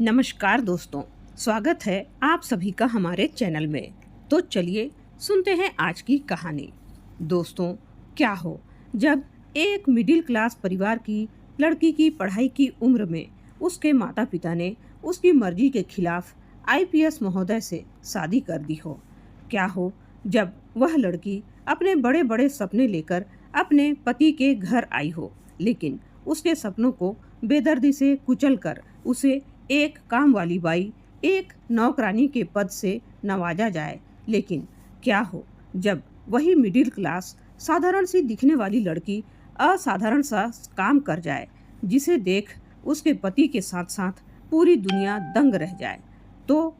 नमस्कार दोस्तों, स्वागत है आप सभी का हमारे चैनल में। तो चलिए सुनते हैं आज की कहानी। दोस्तों, क्या हो जब एक मिडिल क्लास परिवार की लड़की की पढ़ाई की उम्र में उसके माता पिता ने उसकी मर्जी के खिलाफ आईपीएस महोदय से शादी कर दी हो। क्या हो जब वह लड़की अपने बड़े बड़े सपने लेकर अपने पति के घर आई हो, लेकिन उसके सपनों को बेदर्दी से कुचलकर उसे एक काम वाली बाई, एक नौकरानी के पद से नवाजा जाए। लेकिन क्या हो जब वही मिडिल क्लास साधारण सी दिखने वाली लड़की असाधारण सा काम कर जाए, जिसे देख उसके पति के साथ साथ पूरी दुनिया दंग रह जाए। तो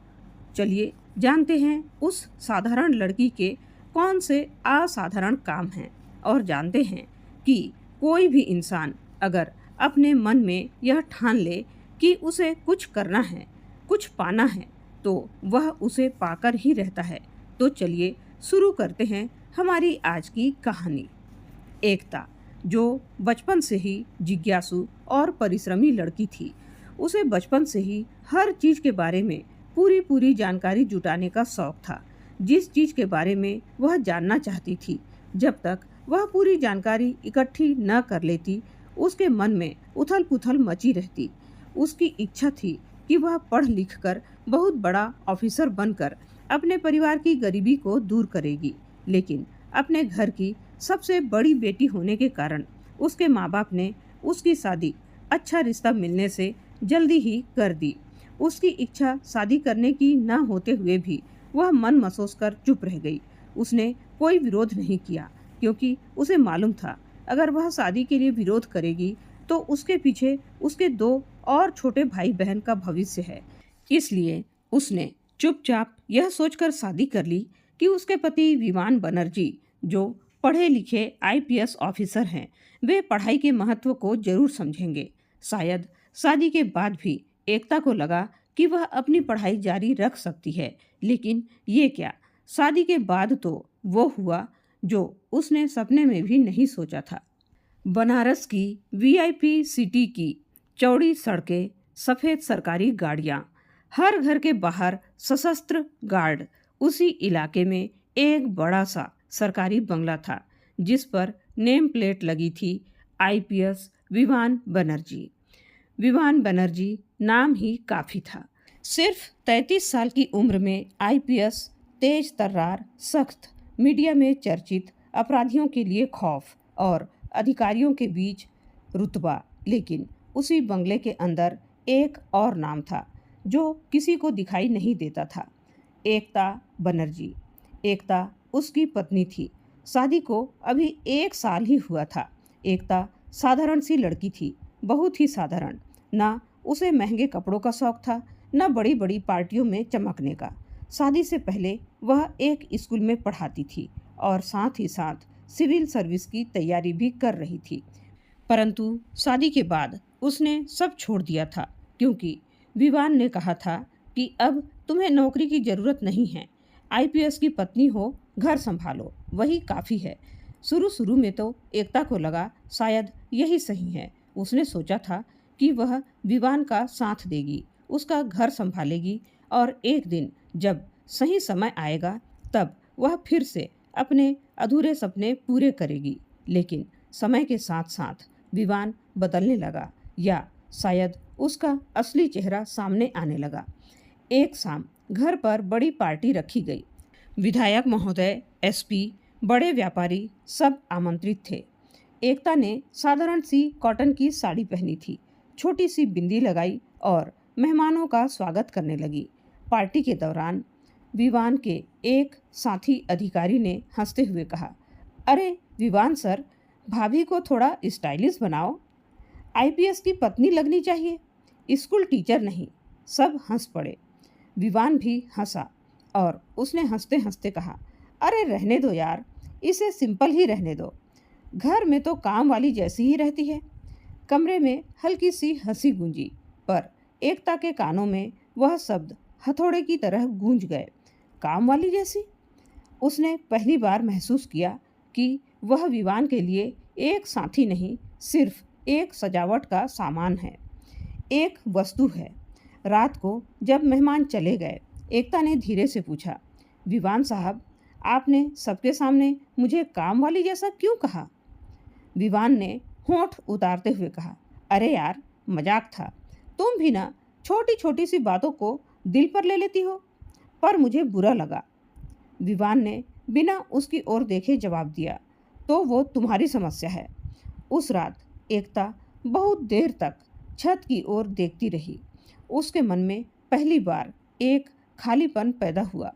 चलिए जानते हैं उस साधारण लड़की के कौन से असाधारण काम हैं, और जानते हैं कि कोई भी इंसान अगर अपने मन में यह ठान ले कि उसे कुछ करना है, कुछ पाना है, तो वह उसे पाकर ही रहता है। तो चलिए शुरू करते हैं हमारी आज की कहानी। एकता, जो बचपन से ही जिज्ञासु और परिश्रमी लड़की थी, उसे बचपन से ही हर चीज़ के बारे में पूरी पूरी जानकारी जुटाने का शौक था। जिस चीज़ के बारे में वह जानना चाहती थी, जब तक वह पूरी जानकारी इकट्ठी न कर लेती, उसके मन में उथल पुथल मची रहती। उसकी इच्छा थी कि वह पढ़ लिख कर बहुत बड़ा ऑफिसर बनकर अपने परिवार की गरीबी को दूर करेगी। लेकिन अपने घर की सबसे बड़ी बेटी होने के कारण उसके माँ बाप ने उसकी शादी अच्छा रिश्ता मिलने से जल्दी ही कर दी। उसकी इच्छा शादी करने की न होते हुए भी वह मन मसोस कर चुप रह गई। उसने कोई विरोध नहीं किया, क्योंकि उसे मालूम था अगर वह शादी के लिए विरोध करेगी तो उसके पीछे उसके दो और छोटे भाई बहन का भविष्य है। इसलिए उसने चुपचाप यह सोचकर शादी कर ली कि उसके पति विवान बनर्जी, जो पढ़े लिखे आईपीएस ऑफिसर हैं, वे पढ़ाई के महत्व को जरूर समझेंगे। शायद शादी के बाद भी एकता को लगा कि वह अपनी पढ़ाई जारी रख सकती है, लेकिन ये क्या, शादी के बाद तो वो हुआ जो उसने सपने में भी नहीं सोचा था। बनारस की वीआईपी सिटी की चौड़ी सड़कें, सफ़ेद सरकारी गाड़ियाँ, हर घर के बाहर सशस्त्र गार्ड। उसी इलाके में एक बड़ा सा सरकारी बंगला था, जिस पर नेम प्लेट लगी थी, आईपीएस विवान बनर्जी। विवान बनर्जी नाम ही काफ़ी था। सिर्फ 33 साल की उम्र में आईपीएस, तेज तर्रार, सख्त, मीडिया में चर्चित, अपराधियों के लिए खौफ और अधिकारियों के बीच रुतबा। लेकिन उसी बंगले के अंदर एक और नाम था जो किसी को दिखाई नहीं देता था, एकता बनर्जी। एकता उसकी पत्नी थी। शादी को अभी 1 साल ही हुआ था। एकता साधारण सी लड़की थी, बहुत ही साधारण। ना उसे महंगे कपड़ों का शौक था, न बड़ी बड़ी पार्टियों में चमकने का। शादी से पहले वह एक स्कूल में पढ़ाती थी और साथ ही साथ सिविल सर्विस की तैयारी भी कर रही थी। परंतु शादी के बाद उसने सब छोड़ दिया था, क्योंकि विवान ने कहा था कि अब तुम्हें नौकरी की ज़रूरत नहीं है, आईपीएस की पत्नी हो, घर संभालो, वही काफ़ी है। शुरू शुरू में तो एकता को लगा शायद यही सही है। उसने सोचा था कि वह विवान का साथ देगी, उसका घर संभालेगी, और एक दिन जब सही समय आएगा तब वह फिर से अपने अधूरे सपने पूरे करेगी। लेकिन समय के साथ साथ विवान बदलने लगा, या शायद उसका असली चेहरा सामने आने लगा। एक शाम घर पर बड़ी पार्टी रखी गई। विधायक महोदय, एसपी, बड़े व्यापारी सब आमंत्रित थे। एकता ने साधारण सी कॉटन की साड़ी पहनी थी, छोटी सी बिंदी लगाई और मेहमानों का स्वागत करने लगी। पार्टी के दौरान विवान के एक साथी अधिकारी ने हंसते हुए कहा, अरे विवान सर, भाभी को थोड़ा स्टाइलिश बनाओ, आईपीएस की पत्नी लगनी चाहिए, स्कूल टीचर नहीं। सब हंस पड़े। विवान भी हंसा और उसने हंसते हंसते कहा, अरे रहने दो यार, इसे सिंपल ही रहने दो, घर में तो काम वाली जैसी ही रहती है। कमरे में हल्की सी हंसी गूंजी, पर एकता के कानों में वह शब्द हथौड़े की तरह गूंज गए। काम वाली जैसी? उसने पहली बार महसूस किया कि वह विवान के लिए एक साथी नहीं, सिर्फ एक सजावट का सामान है, एक वस्तु है। रात को जब मेहमान चले गए, एकता ने धीरे से पूछा, विवान साहब, आपने सबके सामने मुझे काम वाली जैसा क्यों कहा? विवान ने होंठ उतारते हुए कहा, अरे यार, मजाक था। तुम भी ना छोटी छोटी सी बातों को दिल पर ले लेती हो, पर मुझे बुरा लगा। विवान ने बिना उसकी ओर देखे जवाब दिया, तो वो तुम्हारी समस्या है। उस रात एकता बहुत देर तक छत की ओर देखती रही। उसके मन में पहली बार एक खालीपन पैदा हुआ।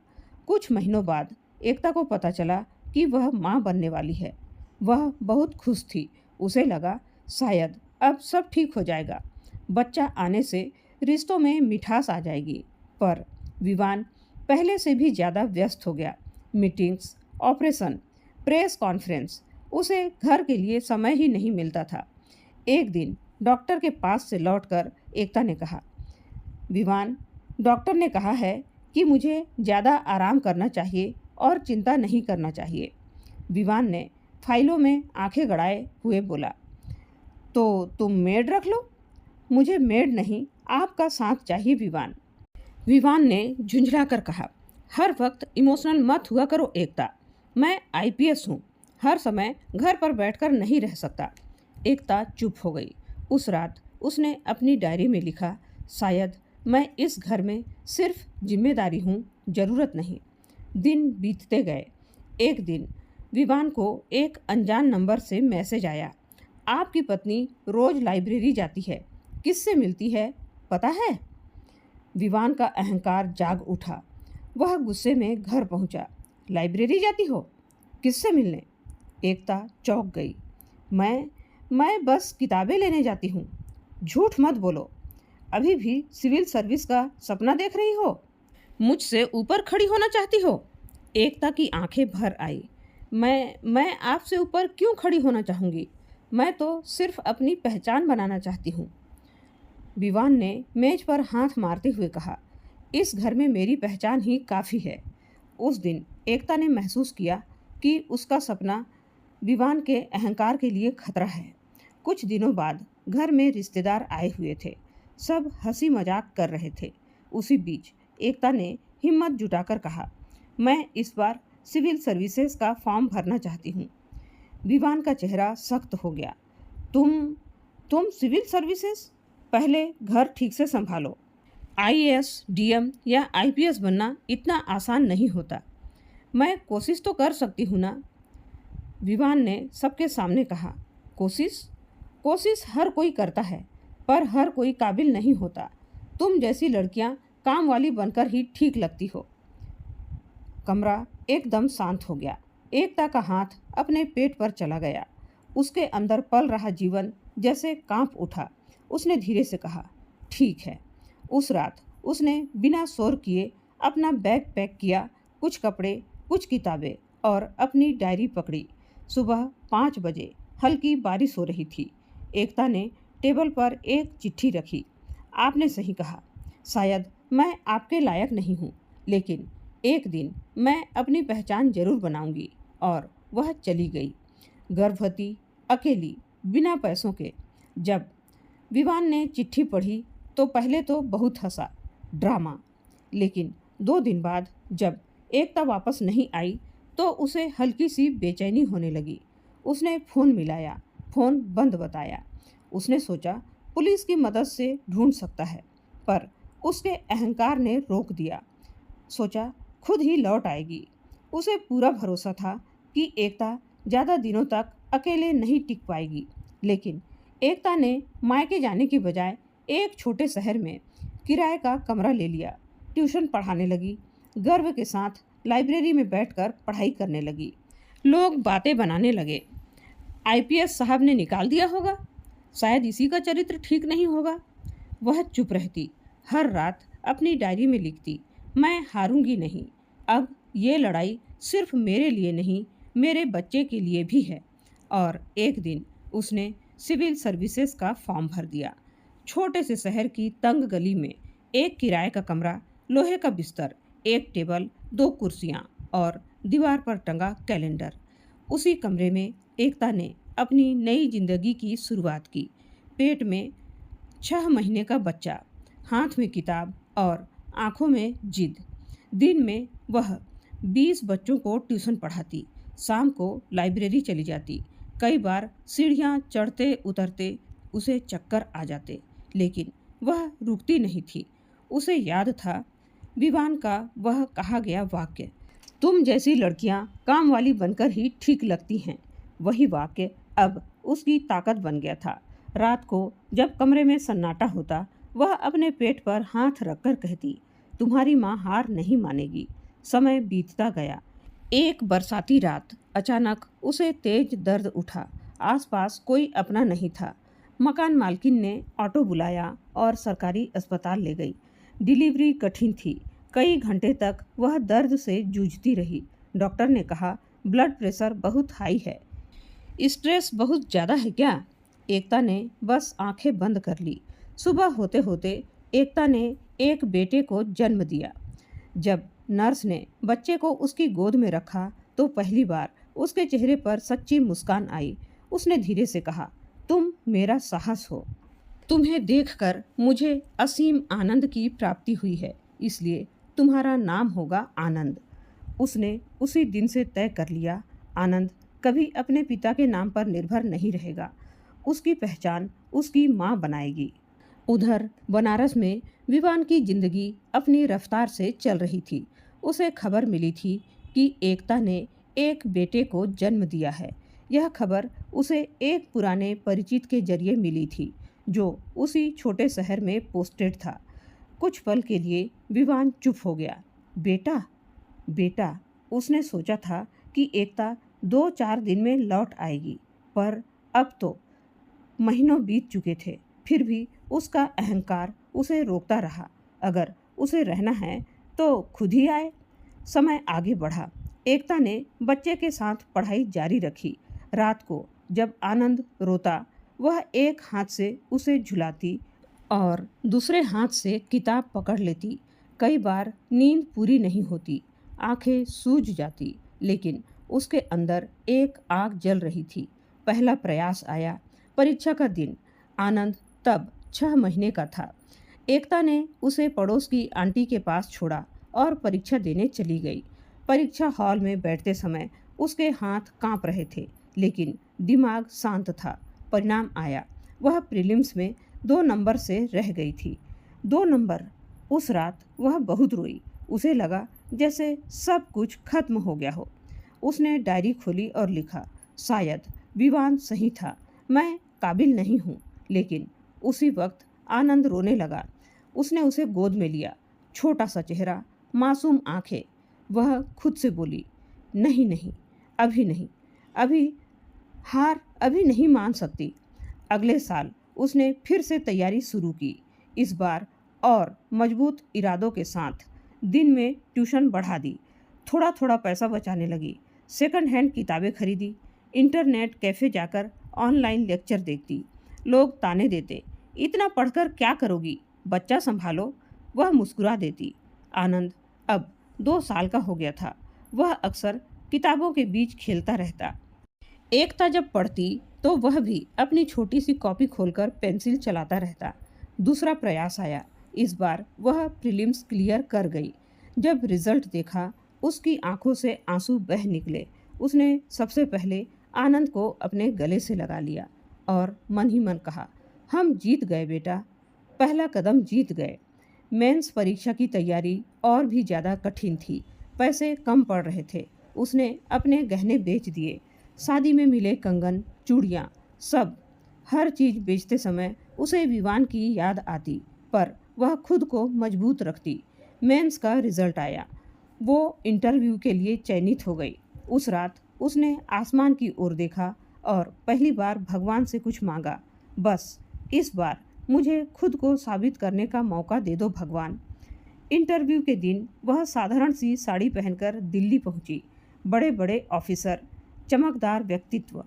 कुछ महीनों बाद एकता को पता चला कि वह माँ बनने वाली है। वह बहुत खुश थी। उसे लगा शायद अब सब ठीक हो जाएगा। बच्चा आने से रिश्तों में मिठास आ जाएगी। पर विवान पहले से भी ज़्यादा व्यस्त हो गया। मीटिंग्स, ऑपरेशन, प्रेस कॉन्फ्रेंस, उसे घर के लिए समय ही नहीं मिलता था। एक दिन डॉक्टर के पास से लौटकर एकता ने कहा, विवान, डॉक्टर ने कहा है कि मुझे ज़्यादा आराम करना चाहिए और चिंता नहीं करना चाहिए। विवान ने फाइलों में आंखें गड़ाए हुए बोला, तो तुम मेड रख लो। मुझे मेड नहीं, आपका साथ चाहिए विवान। विवान ने झुंझला कर कहा, हर वक्त इमोशनल मत हुआ करो एकता। मैं आईपीएस हूँ, हर समय घर पर बैठकर नहीं रह सकता। एकता चुप हो गई। उस रात उसने अपनी डायरी में लिखा, शायद मैं इस घर में सिर्फ जिम्मेदारी हूँ, ज़रूरत नहीं। दिन बीतते गए। एक दिन विवान को एक अनजान नंबर से मैसेज आया, आपकी पत्नी रोज लाइब्रेरी जाती है, किससे मिलती है पता है? विवान का अहंकार जाग उठा। वह गुस्से में घर पहुंचा। लाइब्रेरी जाती हो? किससे मिलने? एकता चौंक गई। मैं बस किताबें लेने जाती हूँ। झूठ मत बोलो। अभी भी सिविल सर्विस का सपना देख रही हो? मुझसे ऊपर खड़ी होना चाहती हो? एकता की आंखें भर आई। मैं आपसे ऊपर क्यों खड़ी होना चाहूँगी? मैं तो सिर्फ अपनी पहचान बनाना चाहती हूँ। विवान ने मेज पर हाथ मारते हुए कहा, इस घर में मेरी पहचान ही काफ़ी है। उस दिन एकता ने महसूस किया कि उसका सपना विवान के अहंकार के लिए खतरा है। कुछ दिनों बाद घर में रिश्तेदार आए हुए थे। सब हंसी मजाक कर रहे थे। उसी बीच एकता ने हिम्मत जुटाकर कहा, मैं इस बार सिविल सर्विसेज का फॉर्म भरना चाहती हूँ। विवान का चेहरा सख्त हो गया। तुम सिविल सर्विसेज? पहले घर ठीक से संभालो। आईएएस, डीएम या आईपीएस बनना इतना आसान नहीं होता। मैं कोशिश तो कर सकती हूँ ना? विवान ने सबके सामने कहा, कोशिश हर कोई करता है, पर हर कोई काबिल नहीं होता। तुम जैसी लड़कियां काम वाली बनकर ही ठीक लगती हो। कमरा एकदम शांत हो गया। एकता का हाथ अपने पेट पर चला गया। उसके अंदर पल रहा जीवन जैसे कांप उठा। उसने धीरे से कहा, ठीक है। उस रात उसने बिना शोर किए अपना बैग पैक किया, कुछ कपड़े, कुछ किताबें और अपनी डायरी पकड़ी। सुबह 5 बजे हल्की बारिश हो रही थी। एकता ने टेबल पर एक चिट्ठी रखी। आपने सही कहा, शायद मैं आपके लायक नहीं हूँ, लेकिन एक दिन मैं अपनी पहचान जरूर बनाऊंगी। और वह चली गई, गर्भवती, अकेली, बिना पैसों के। जब विवान ने चिट्ठी पढ़ी तो पहले तो बहुत हंसा, ड्रामा। लेकिन 2 दिन बाद जब एकता वापस नहीं आई तो उसे हल्की सी बेचैनी होने लगी। उसने फ़ोन मिलाया, फ़ोन बंद बताया। उसने सोचा पुलिस की मदद से ढूंढ सकता है, पर उसके अहंकार ने रोक दिया। सोचा खुद ही लौट आएगी। उसे पूरा भरोसा था कि एकता ज़्यादा दिनों तक अकेले नहीं टिक पाएगी। लेकिन एकता ने मायके जाने की बजाय एक छोटे शहर में किराए का कमरा ले लिया। ट्यूशन पढ़ाने लगी। गर्व के साथ लाइब्रेरी में बैठकर पढ़ाई करने लगी। लोग बातें बनाने लगे, आईपीएस साहब ने निकाल दिया होगा, शायद इसी का चरित्र ठीक नहीं होगा। वह चुप रहती। हर रात अपनी डायरी में लिखती, मैं हारूंगी नहीं। अब ये लड़ाई सिर्फ मेरे लिए नहीं, मेरे बच्चे के लिए भी है। और एक दिन उसने सिविल सर्विसेज का फॉर्म भर दिया। छोटे से शहर की तंग गली में एक किराए का कमरा, लोहे का बिस्तर, एक टेबल, 2 कुर्सियाँ और दीवार पर टंगा कैलेंडर। उसी कमरे में एकता ने अपनी नई जिंदगी की शुरुआत की। पेट में 6 महीने का बच्चा, हाथ में किताब और आंखों में जिद। दिन में वह 20 बच्चों को ट्यूशन पढ़ाती, शाम को लाइब्रेरी चली जाती। कई बार सीढ़ियाँ चढ़ते उतरते उसे चक्कर आ जाते, लेकिन वह रुकती नहीं थी। उसे याद था विवान का वह कहा गया वाक्य, तुम जैसी लड़कियां काम वाली बनकर ही ठीक लगती हैं। वही वाक्य अब उसकी ताकत बन गया था। रात को जब कमरे में सन्नाटा होता, वह अपने पेट पर हाथ रखकर कहती, तुम्हारी माँ हार नहीं मानेगी। समय बीतता गया। एक बरसाती रात अचानक उसे तेज दर्द उठा। आसपास कोई अपना नहीं था। मकान मालकिन ने ऑटो बुलाया और सरकारी अस्पताल ले गई। डिलीवरी कठिन थी। कई घंटे तक वह दर्द से जूझती रही। डॉक्टर ने कहा, ब्लड प्रेशर बहुत हाई है। स्ट्रेस बहुत ज़्यादा है क्या? एकता ने बस आंखें बंद कर ली। सुबह होते होते एकता ने एक बेटे को जन्म दिया। जब नर्स ने बच्चे को उसकी गोद में रखा तो पहली बार उसके चेहरे पर सच्ची मुस्कान आई। उसने धीरे से कहा, तुम मेरा साहस हो। तुम्हें देखकर मुझे असीम आनंद की प्राप्ति हुई है, इसलिए तुम्हारा नाम होगा आनंद। उसने उसी दिन से तय कर लिया, आनंद कभी अपने पिता के नाम पर निर्भर नहीं रहेगा। उसकी पहचान उसकी माँ बनाएगी। उधर बनारस में विवान की जिंदगी अपनी रफ्तार से चल रही थी। उसे खबर मिली थी कि एकता ने एक बेटे को जन्म दिया है। यह खबर उसे एक पुराने परिचित के जरिए मिली थी, जो उसी छोटे शहर में पोस्टेड था। कुछ पल के लिए विवान चुप हो गया। बेटा, बेटा, उसने सोचा था कि एकता 2-4 दिन में लौट आएगी, पर अब तो महीनों बीत चुके थे। फिर भी उसका अहंकार उसे रोकता रहा। अगर उसे रहना है तो खुद ही आए। समय आगे बढ़ा। एकता ने बच्चे के साथ पढ़ाई जारी रखी। रात को जब आनंद रोता, वह एक हाथ से उसे झुलाती और दूसरे हाथ से किताब पकड़ लेती। कई बार नींद पूरी नहीं होती, आंखें सूज जाती, लेकिन उसके अंदर एक आग जल रही थी। पहला प्रयास आया, परीक्षा का दिन। आनंद तब 6 महीने का था। एकता ने उसे पड़ोस की आंटी के पास छोड़ा और परीक्षा देने चली गई। परीक्षा हॉल में बैठते समय उसके हाथ कांप रहे थे, लेकिन दिमाग शांत था। परिणाम आया। वह प्रीलिम्स में 2 नंबर से रह गई थी। 2 नंबर। उस रात वह बहुत रोई। उसे लगा जैसे सब कुछ खत्म हो गया हो। उसने डायरी खोली और लिखा, शायद विवान सही था, मैं काबिल नहीं हूँ। लेकिन उसी वक्त आनंद रोने लगा। उसने उसे गोद में लिया। छोटा सा चेहरा, मासूम आंखें। वह खुद से बोली, नहीं नहीं, अभी नहीं, हार अभी नहीं मान सकती। अगले साल उसने फिर से तैयारी शुरू की, इस बार और मजबूत इरादों के साथ। दिन में ट्यूशन बढ़ा दी, थोड़ा थोड़ा पैसा बचाने लगी। सेकंड हैंड किताबें खरीदी, इंटरनेट कैफ़े जाकर ऑनलाइन लेक्चर देखती। लोग ताने देते, इतना पढ़कर क्या करोगी, बच्चा संभालो। वह मुस्कुरा देती। आनंद अब 2 साल का हो गया था। वह अक्सर किताबों के बीच खेलता रहता। एकता जब पढ़ती तो वह भी अपनी छोटी सी कॉपी खोलकर पेंसिल चलाता रहता। दूसरा प्रयास आया। इस बार वह प्रीलिम्स क्लियर कर गई। जब रिजल्ट देखा, उसकी आंखों से आंसू बह निकले। उसने सबसे पहले आनंद को अपने गले से लगा लिया और मन ही मन कहा, हम जीत गए बेटा, पहला कदम जीत गए। मेंस परीक्षा की तैयारी और भी ज़्यादा कठिन थी। पैसे कम पड़ रहे थे। उसने अपने गहने बेच दिए। शादी में मिले कंगन, चूड़ियाँ, सब। हर चीज़ बेचते समय उसे विवान की याद आती, पर वह खुद को मजबूत रखती। मेंस का रिजल्ट आया। वो इंटरव्यू के लिए चयनित हो गई। उस रात उसने आसमान की ओर देखा और पहली बार भगवान से कुछ मांगा, बस इस बार मुझे खुद को साबित करने का मौका दे दो भगवान। इंटरव्यू के दिन वह साधारण सी साड़ी पहनकर दिल्ली पहुंची। बड़े बड़े ऑफिसर, चमकदार व्यक्तित्व,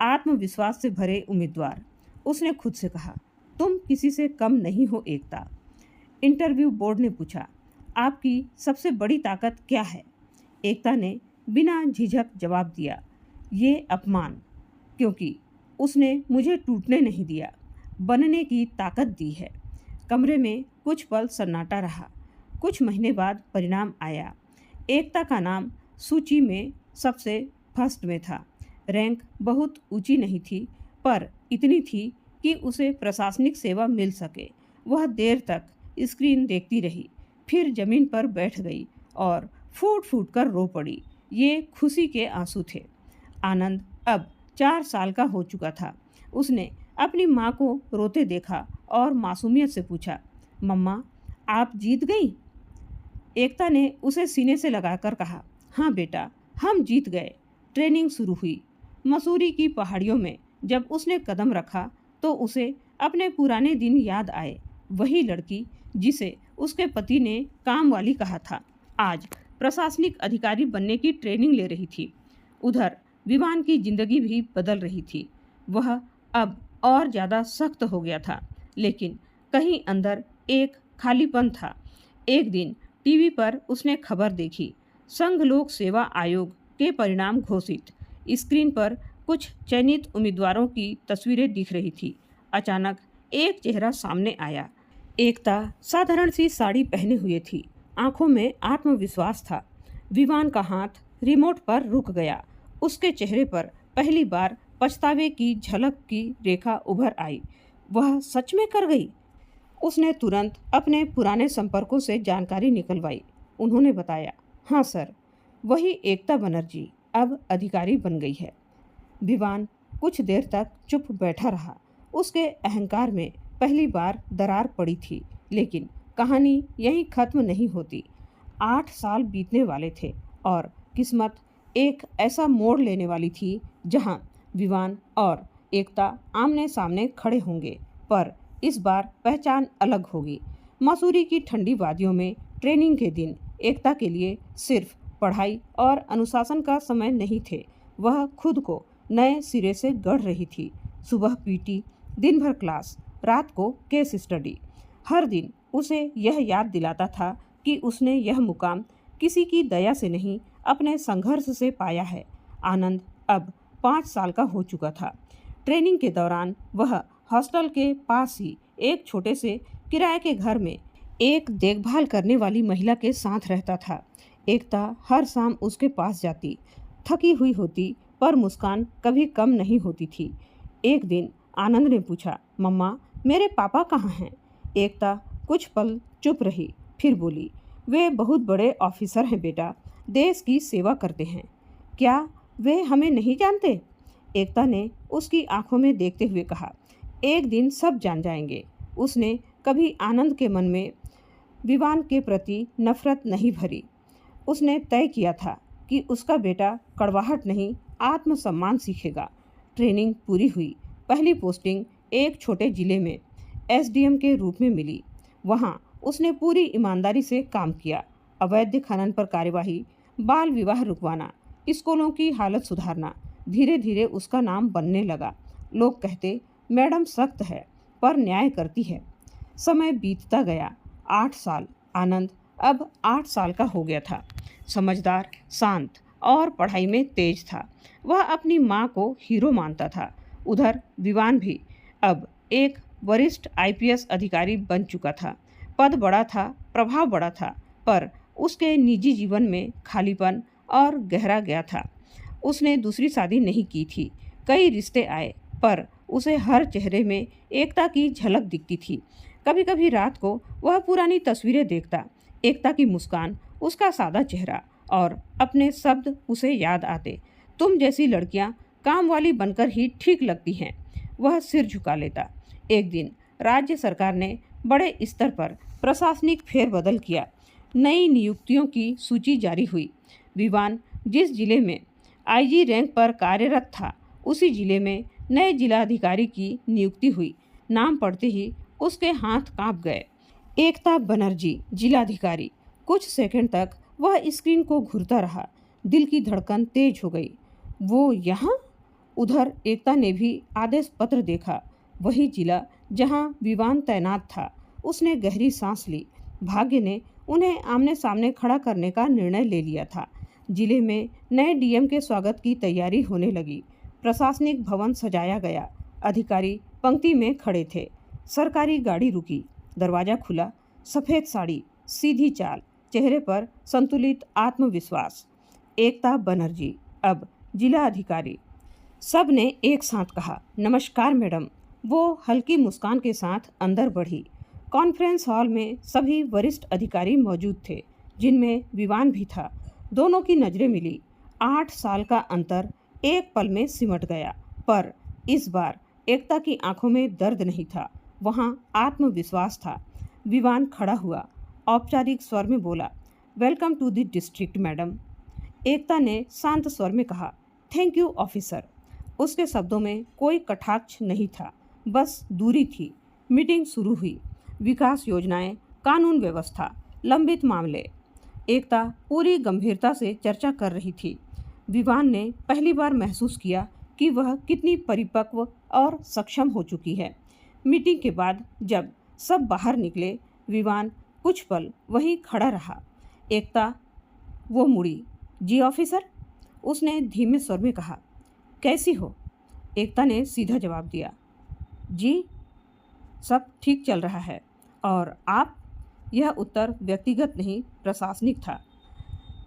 आत्मविश्वास से भरे उम्मीदवार। उसने खुद से कहा, तुम किसी से कम नहीं हो एकता। इंटरव्यू बोर्ड ने पूछा, आपकी सबसे बड़ी ताकत क्या है? एकता ने बिना झिझक जवाब दिया, ये अपमान, क्योंकि उसने मुझे टूटने नहीं दिया, बनने की ताकत दी है। कमरे में कुछ पल सन्नाटा रहा। कुछ महीने बाद परिणाम आया। एकता का नाम सूची में सबसे फर्स्ट में था। रैंक बहुत ऊंची नहीं थी, पर इतनी थी कि उसे प्रशासनिक सेवा मिल सके। वह देर तक स्क्रीन देखती रही, फिर जमीन पर बैठ गई और फूट फूट कर रो पड़ी। ये खुशी के आंसू थे। आनंद अब 4 साल का हो चुका था। उसने अपनी माँ को रोते देखा और मासूमियत से पूछा, मम्मा आप जीत गई? एकता ने उसे सीने से लगाकर कहा, हाँ बेटा, हम जीत गए। ट्रेनिंग शुरू हुई। मसूरी की पहाड़ियों में जब उसने कदम रखा तो उसे अपने पुराने दिन याद आए। वही लड़की जिसे उसके पति ने काम वाली कहा था, आज प्रशासनिक अधिकारी बनने की ट्रेनिंग ले रही थी। उधर विवान की जिंदगी भी बदल रही थी। वह अब और ज़्यादा सख्त हो गया था, लेकिन कहीं अंदर एक खालीपन था। एक दिन टीवी पर उसने खबर देखी, संघ लोक सेवा आयोग के परिणाम घोषित। स्क्रीन पर कुछ चयनित उम्मीदवारों की तस्वीरें दिख रही थी। अचानक एक चेहरा सामने आया। एकता साधारण सी साड़ी पहने हुए थी, आंखों में आत्मविश्वास था। विवान का हाथ रिमोट पर रुक गया। उसके चेहरे पर पहली बार पछतावे की झलक की रेखा उभर आई। वह सच में कर गई। उसने तुरंत अपने पुराने संपर्कों से जानकारी निकलवाई। उन्होंने बताया, हाँ सर, वही एकता बनर्जी अब अधिकारी बन गई है। विवान कुछ देर तक चुप बैठा रहा। उसके अहंकार में पहली बार दरार पड़ी थी, लेकिन कहानी यहीं खत्म नहीं होती। 8 साल बीतने वाले थे और किस्मत एक ऐसा मोड़ लेने वाली थी जहां विवान और एकता आमने सामने खड़े होंगे, पर इस बार पहचान अलग होगी। मसूरी की ठंडी वादियों में ट्रेनिंग के दिन एकता के लिए सिर्फ पढ़ाई और अनुशासन का समय नहीं थे। वह खुद को नए सिरे से गढ़ रही थी। सुबह पीटी, दिन भर क्लास, रात को केस स्टडी। हर दिन उसे यह याद दिलाता था कि उसने यह मुकाम किसी की दया से नहीं, अपने संघर्ष से पाया है। आनंद अब 5 साल का हो चुका था। ट्रेनिंग के दौरान वह हॉस्टल के पास ही एक छोटे से किराए के घर में एक देखभाल करने वाली महिला के साथ रहता था। एकता हर शाम उसके पास जाती, थकी हुई होती, पर मुस्कान कभी कम नहीं होती थी। एक दिन आनंद ने पूछा, मम्मा मेरे पापा कहाँ हैं? एकता कुछ पल चुप रही, फिर बोली, वे बहुत बड़े ऑफिसर हैं बेटा, देश की सेवा करते हैं। क्या वे हमें नहीं जानते? एकता ने उसकी आंखों में देखते हुए कहा, एक दिन सब जान जाएंगे। उसने कभी आनंद के मन में विवान के प्रति नफरत नहीं भरी। उसने तय किया था कि उसका बेटा कड़वाहट नहीं, आत्मसम्मान सीखेगा। ट्रेनिंग पूरी हुई। पहली पोस्टिंग एक छोटे जिले में एसडीएम के रूप में मिली। वहाँ उसने पूरी ईमानदारी से काम किया। अवैध खनन पर कार्यवाही, बाल विवाह रुकवाना, स्कूलों की हालत सुधारना। धीरे धीरे उसका नाम बनने लगा। लोग कहते, मैडम सख्त है पर न्याय करती है। समय बीतता गया। 8 साल। आनंद अब 8 साल का हो गया था। समझदार, शांत और पढ़ाई में तेज था। वह अपनी माँ को हीरो मानता था। उधर विवान भी अब एक वरिष्ठ आईपीएस अधिकारी बन चुका था। पद बड़ा था, प्रभाव बड़ा था, पर उसके निजी जीवन में खालीपन और गहरा गया था। उसने दूसरी शादी नहीं की थी। कई रिश्ते आए, पर उसे हर चेहरे में एकता की झलक दिखती थी। कभी कभी रात को वह पुरानी तस्वीरें देखता, एकता की मुस्कान, उसका सादा चेहरा और अपने शब्द उसे याद आते, तुम जैसी लड़कियां काम वाली बनकर ही ठीक लगती हैं। वह सिर झुका लेता। एक दिन राज्य सरकार ने बड़े स्तर पर प्रशासनिक फेरबदल किया। नई नियुक्तियों की सूची जारी हुई। विवान जिस जिले में आईजी रैंक पर कार्यरत था, उसी जिले में नए जिलाधिकारी की नियुक्ति हुई। नाम पढ़ते ही उसके हाथ कांप गए। एकता बनर्जी जिलाधिकारी। कुछ सेकंड तक वह स्क्रीन को घूरता रहा। दिल की धड़कन तेज हो गई। वो यहाँ? उधर एकता ने भी आदेश पत्र देखा। वही जिला जहां विवान तैनात था। उसने गहरी सांस ली। भाग्य ने उन्हें आमने सामने खड़ा करने का निर्णय ले लिया था। जिले में नए डीएम के स्वागत की तैयारी होने लगी। प्रशासनिक भवन सजाया गया। अधिकारी पंक्ति में खड़े थे। सरकारी गाड़ी रुकी। दरवाज़ा खुला, सफ़ेद साड़ी, सीधी चाल, चेहरे पर संतुलित आत्मविश्वास। एकता बनर्जी, अब जिला अधिकारी। सब ने एक साथ कहा, नमस्कार मैडम। वो हल्की मुस्कान के साथ अंदर बढ़ी। कॉन्फ्रेंस हॉल में सभी वरिष्ठ अधिकारी मौजूद थे, जिनमें विवान भी था। दोनों की नज़रें मिली। 8 साल का अंतर एक पल में सिमट गया, पर इस बार एकता की आंखों में दर्द नहीं था, वहाँ आत्मविश्वास था। विवान खड़ा हुआ, औपचारिक स्वर में बोला, welcome to the district madam. Ekta ने शांत स्वर में कहा, थैंक यू ऑफिसर। उसके शब्दों में कोई कटाक्ष नहीं था, बस दूरी थी। मीटिंग शुरू हुई। विकास योजनाएं, कानून व्यवस्था, लंबित मामले। एकता पूरी गंभीरता से चर्चा कर रही थी। विवान ने पहली बार महसूस किया कि वह कितनी परिपक्व और सक्षम हो चुकी है। मीटिंग के बाद जब सब बाहर निकले, विवान कुछ पल वहीं खड़ा रहा। एकता वो मुड़ी। जी ऑफिसर, उसने धीमे स्वर में कहा। कैसी हो? एकता ने सीधा जवाब दिया, जी सब ठीक चल रहा है। और आप? यह उत्तर व्यक्तिगत नहीं, प्रशासनिक था।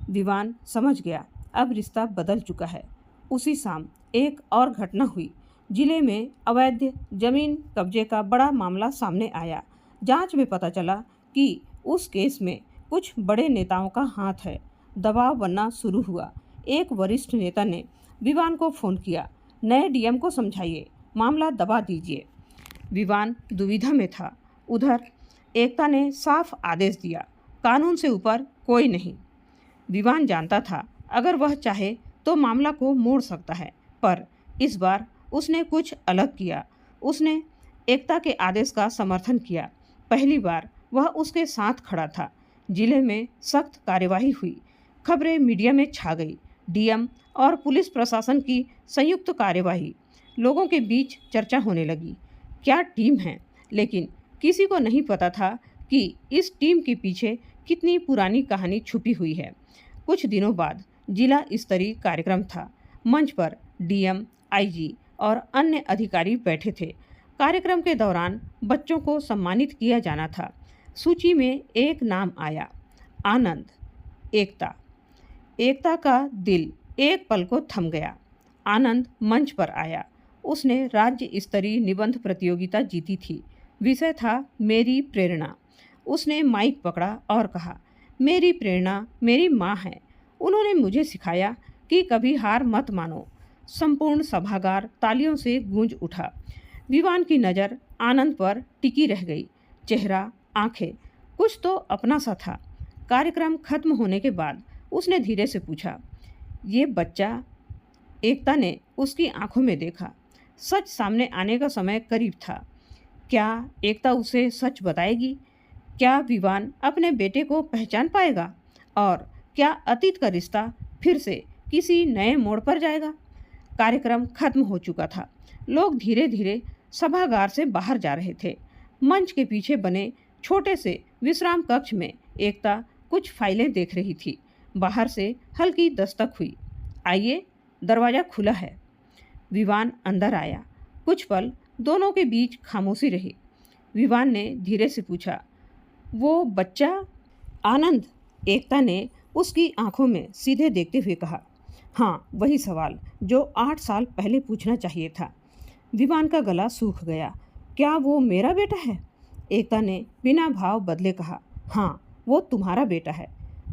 विवान समझ गया, अब रिश्ता बदल चुका है। उसी शाम एक और घटना हुई। जिले में अवैध जमीन कब्जे का बड़ा मामला सामने आया। जांच में पता चला कि उस केस में कुछ बड़े नेताओं का हाथ है। दबाव बनना शुरू हुआ। एक वरिष्ठ नेता ने विवान को फ़ोन किया, नए डीएम को समझाइए, मामला दबा दीजिए। विवान दुविधा में था। उधर एकता ने साफ आदेश दिया, कानून से ऊपर कोई नहीं। विवान जानता था अगर वह चाहे तो मामला को मोड़ सकता है, पर इस बार उसने कुछ अलग किया। उसने एकता के आदेश का समर्थन किया। पहली बार वह उसके साथ खड़ा था। जिले में सख्त कार्यवाही हुई। खबरें मीडिया में छा गई। डीएम और पुलिस प्रशासन की संयुक्त कार्यवाही। लोगों के बीच चर्चा होने लगी। क्या टीम है, लेकिन किसी को नहीं पता था कि इस टीम के पीछे कितनी पुरानी कहानी छुपी हुई है। कुछ दिनों बाद जिला स्तरीय कार्यक्रम था। मंच पर डीएम, आईजी और अन्य अधिकारी बैठे थे। कार्यक्रम के दौरान बच्चों को सम्मानित किया जाना था। सूची में एक नाम आया, आनंद। एकता। एकता का दिल एक पल को थम गया। आनंद मंच पर आया। उसने राज्य स्तरीय निबंध प्रतियोगिता जीती थी। विषय था मेरी प्रेरणा। उसने माइक पकड़ा और कहा, मेरी प्रेरणा मेरी माँ है। उन्होंने मुझे सिखाया कि कभी हार मत मानो। संपूर्ण सभागार तालियों से गूंज उठा। विवान की नज़र आनंद पर टिकी रह गई। चेहरा, आंखें, कुछ तो अपना सा था। कार्यक्रम खत्म होने के बाद उसने धीरे से पूछा, ये बच्चा? एकता ने उसकी आंखों में देखा। सच सामने आने का समय करीब था। क्या एकता उसे सच बताएगी? क्या विवान अपने बेटे को पहचान पाएगा? और क्या अतीत का रिश्ता फिर से किसी नए मोड़ पर जाएगा? कार्यक्रम खत्म हो चुका था। लोग धीरे धीरे सभागार से बाहर जा रहे थे। मंच के पीछे बने छोटे से विश्राम कक्ष में एकता कुछ फाइलें देख रही थी। बाहर से हल्की दस्तक हुई। आइए, दरवाज़ा खुला है। विवान अंदर आया। कुछ पल दोनों के बीच खामोशी रही। विवान ने धीरे से पूछा, वो बच्चा? आनंद? एकता ने उसकी आंखों में सीधे देखते हुए कहा, हाँ, वही सवाल जो 8 साल पहले पूछना चाहिए था। विवान का गला सूख गया। क्या वो मेरा बेटा है? एकता ने बिना भाव बदले कहा, हाँ, वो तुम्हारा बेटा है।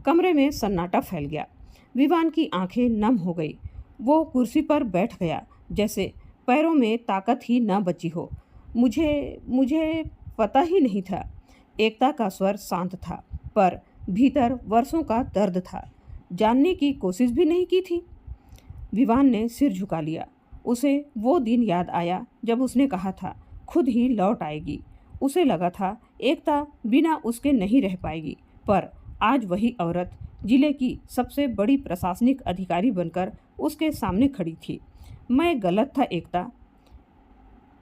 कमरे में सन्नाटा फैल गया। विवान की आंखें नम हो गई। वो कुर्सी पर बैठ गया, जैसे पैरों में ताकत ही न बची हो। मुझे पता ही नहीं था। एकता का स्वर शांत था, पर भीतर वर्षों का दर्द था। जानने की कोशिश भी नहीं की थी। विवान ने सिर झुका लिया। उसे वो दिन याद आया जब उसने कहा था, खुद ही लौट आएगी। उसे लगा था एकता बिना उसके नहीं रह पाएगी, पर आज वही औरत जिले की सबसे बड़ी प्रशासनिक अधिकारी बनकर उसके सामने खड़ी थी। मैं गलत था एकता।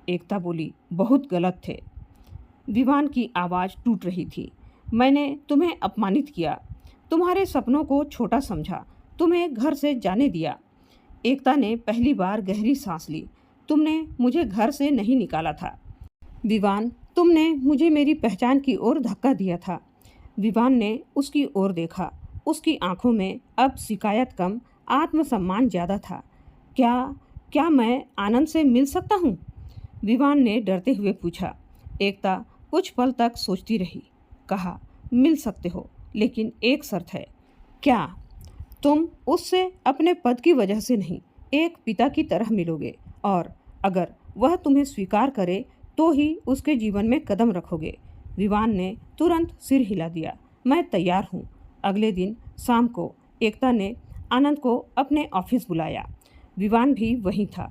एकता बोली, बहुत गलत थे। विवान की आवाज़ टूट रही थी। मैंने तुम्हें अपमानित किया, तुम्हारे सपनों को छोटा समझा, तुम्हें घर से जाने दिया। एकता ने पहली बार गहरी सांस ली। तुमने मुझे घर से नहीं निकाला था। विवान तुमने मुझे मेरी पहचान की ओर धक्का दिया था। विवान ने उसकी ओर देखा। उसकी आंखों में अब शिकायत कम, आत्मसम्मान ज्यादा था। क्या क्या मैं आनंद से मिल सकता हूँ? विवान ने डरते हुए पूछा। एकता कुछ पल तक सोचती रही। कहा, मिल सकते हो, लेकिन एक शर्त है। क्या? तुम उससे अपने पद की वजह से नहीं, एक पिता की तरह मिलोगे, और अगर वह तुम्हें स्वीकार करे तो ही उसके जीवन में कदम रखोगे। विवान ने तुरंत सिर हिला दिया। मैं तैयार हूँ। अगले दिन शाम को एकता ने आनंद को अपने ऑफिस बुलाया। विवान भी वहीं था।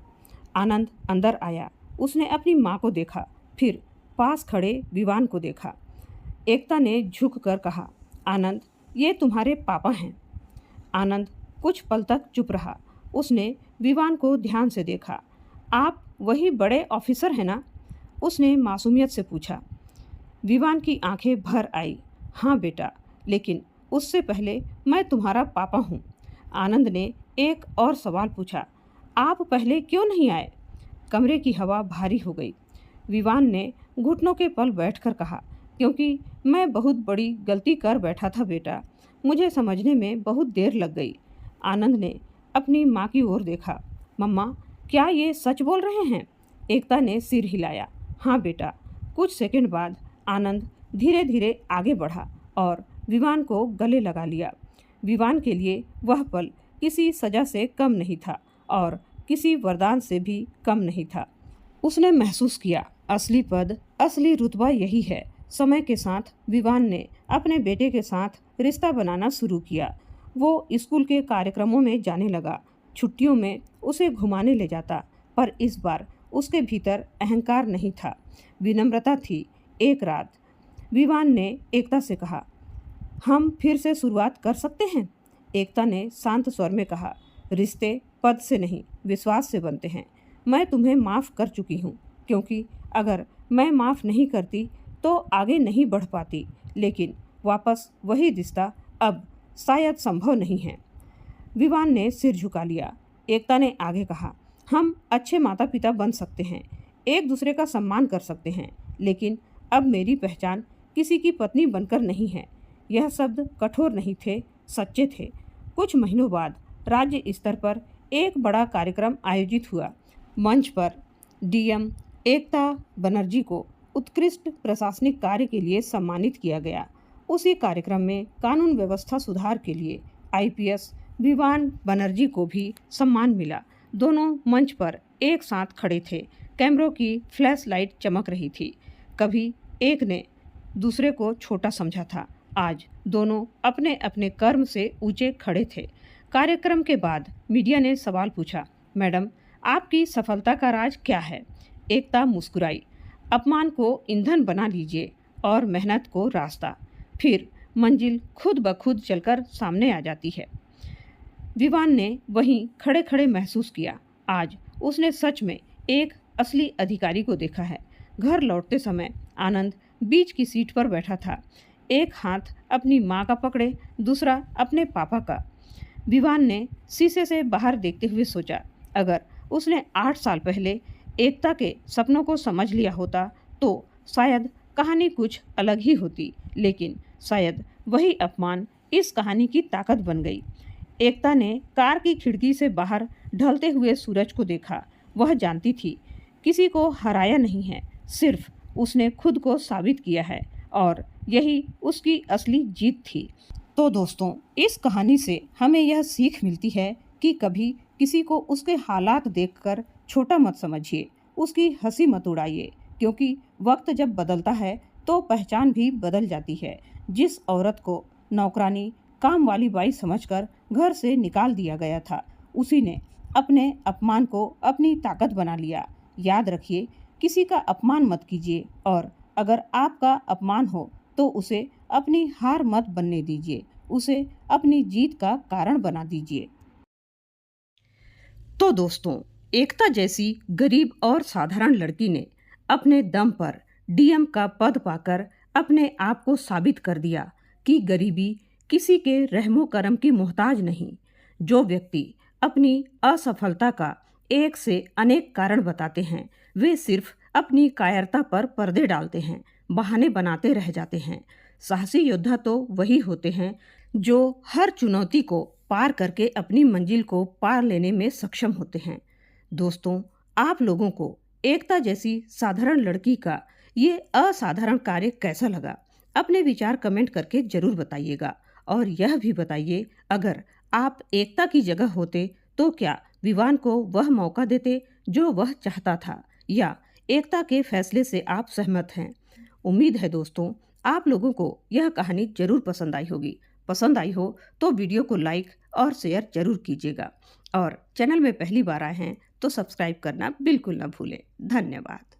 आनंद अंदर आया। उसने अपनी माँ को देखा, फिर पास खड़े विवान को देखा। एकता ने झुककर कहा, आनंद, ये तुम्हारे पापा हैं। आनंद कुछ पल तक चुप रहा। उसने विवान को ध्यान से देखा। आप वही बड़े ऑफिसर हैं ना? उसने मासूमियत से पूछा। विवान की आंखें भर आई। हाँ बेटा, लेकिन उससे पहले मैं तुम्हारा पापा हूँ। आनंद ने एक और सवाल पूछा। आप पहले क्यों नहीं आए? कमरे की हवा भारी हो गई। विवान ने घुटनों के पल बैठकर कहा, क्योंकि मैं बहुत बड़ी गलती कर बैठा था बेटा। मुझे समझने में बहुत देर लग गई। आनंद ने अपनी माँ की ओर देखा। मम्मा, क्या ये सच बोल रहे हैं? एकता ने सिर हिलाया। हाँ बेटा। कुछ सेकंड बाद आनंद धीरे धीरे आगे बढ़ा और विवान को गले लगा लिया। विवान के लिए वह पल किसी सजा से कम नहीं था और किसी वरदान से भी कम नहीं था। उसने महसूस किया, असली पद, असली रुतबा यही है। समय के साथ विवान ने अपने बेटे के साथ रिश्ता बनाना शुरू किया। वो स्कूल के कार्यक्रमों में जाने लगा। छुट्टियों में उसे घुमाने ले जाता, पर इस बार उसके भीतर अहंकार नहीं था, विनम्रता थी। एक रात विवान ने एकता से कहा, हम फिर से शुरुआत कर सकते हैं? एकता ने शांत स्वर में कहा, रिश्ते पद से नहीं, विश्वास से बनते हैं। मैं तुम्हें माफ़ कर चुकी हूँ, क्योंकि अगर मैं माफ़ नहीं करती तो आगे नहीं बढ़ पाती, लेकिन वापस वही रिश्ता अब शायद संभव नहीं है। विवान ने सिर झुका लिया। एकता ने आगे कहा, हम अच्छे माता पिता बन सकते हैं, एक दूसरे का सम्मान कर सकते हैं, लेकिन अब मेरी पहचान किसी की पत्नी बनकर नहीं है। यह शब्द कठोर नहीं थे, सच्चे थे। कुछ महीनों बाद राज्य स्तर पर एक बड़ा कार्यक्रम आयोजित हुआ। मंच पर डीएम एकता बनर्जी को उत्कृष्ट प्रशासनिक कार्य के लिए सम्मानित किया गया। उसी कार्यक्रम में कानून व्यवस्था सुधार के लिए आईपीएस विवान बनर्जी को भी सम्मान मिला। दोनों मंच पर एक साथ खड़े थे। कैमरों की फ्लैश लाइट चमक रही थी। कभी एक ने दूसरे को छोटा समझा था, आज दोनों अपने अपने कर्म से ऊंचे खड़े थे। कार्यक्रम के बाद मीडिया ने सवाल पूछा, मैडम, आपकी सफलता का राज क्या है? एकता मुस्कुराई। अपमान को ईंधन बना लीजिए और मेहनत को रास्ता, फिर मंजिल खुद ब खुद चलकर सामने आ जाती है। विवान ने वहीं खड़े खड़े महसूस किया, आज उसने सच में एक असली अधिकारी को देखा है। घर लौटते समय आनंद बीच की सीट पर बैठा था। एक हाथ अपनी माँ का पकड़े, दूसरा अपने पापा का। विवान ने शीशे से बाहर देखते हुए सोचा, अगर उसने 8 साल पहले एकता के सपनों को समझ लिया होता तो शायद कहानी कुछ अलग ही होती, लेकिन शायद वही अपमान इस कहानी की ताकत बन गई। एकता ने कार की खिड़की से बाहर ढलते हुए सूरज को देखा। वह जानती थी, किसी को हराया नहीं है, सिर्फ उसने खुद को साबित किया है, और यही उसकी असली जीत थी। तो दोस्तों, इस कहानी से हमें यह सीख मिलती है कि कभी किसी को उसके हालात देखकर छोटा मत समझिए, उसकी हंसी मत उड़ाइए, क्योंकि वक्त जब बदलता है तो पहचान भी बदल जाती है। जिस औरत को नौकरानी, काम वाली बाई समझकर घर से निकाल दिया गया था, उसी ने अपने अपमान को अपनी ताकत बना लिया। याद रखिए, किसी का अपमान मत कीजिए, और अगर आपका अपमान हो तो उसे अपनी हार मत बनने दीजिए, उसे अपनी जीत का कारण बना दीजिए। तो दोस्तों, एकता जैसी गरीब और साधारण लड़की ने अपने दम पर डीएम का पद पाकर अपने आप को साबित कर दिया कि गरीबी किसी के रहमो करम की मोहताज नहीं। जो व्यक्ति अपनी असफलता का एक से अनेक कारण बताते हैं, वे सिर्फ अपनी कायरता पर पर्दे डालते हैं, बहाने बनाते रह जाते हैं। साहसी योद्धा तो वही होते हैं जो हर चुनौती को पार करके अपनी मंजिल को पार लेने में सक्षम होते हैं। दोस्तों, आप लोगों को एकता जैसी साधारण लड़की का ये असाधारण कार्य कैसा लगा? अपने विचार कमेंट करके जरूर बताइएगा। और यह भी बताइए, अगर आप एकता की जगह होते तो क्या विवान को वह मौका देते जो वह चाहता था, या एकता के फैसले से आप सहमत हैं? उम्मीद है दोस्तों, आप लोगों को यह कहानी जरूर पसंद आई होगी। पसंद आई हो तो वीडियो को लाइक और शेयर जरूर कीजिएगा। और चैनल में पहली बार आए हैं तो सब्सक्राइब करना बिल्कुल ना भूलें। धन्यवाद।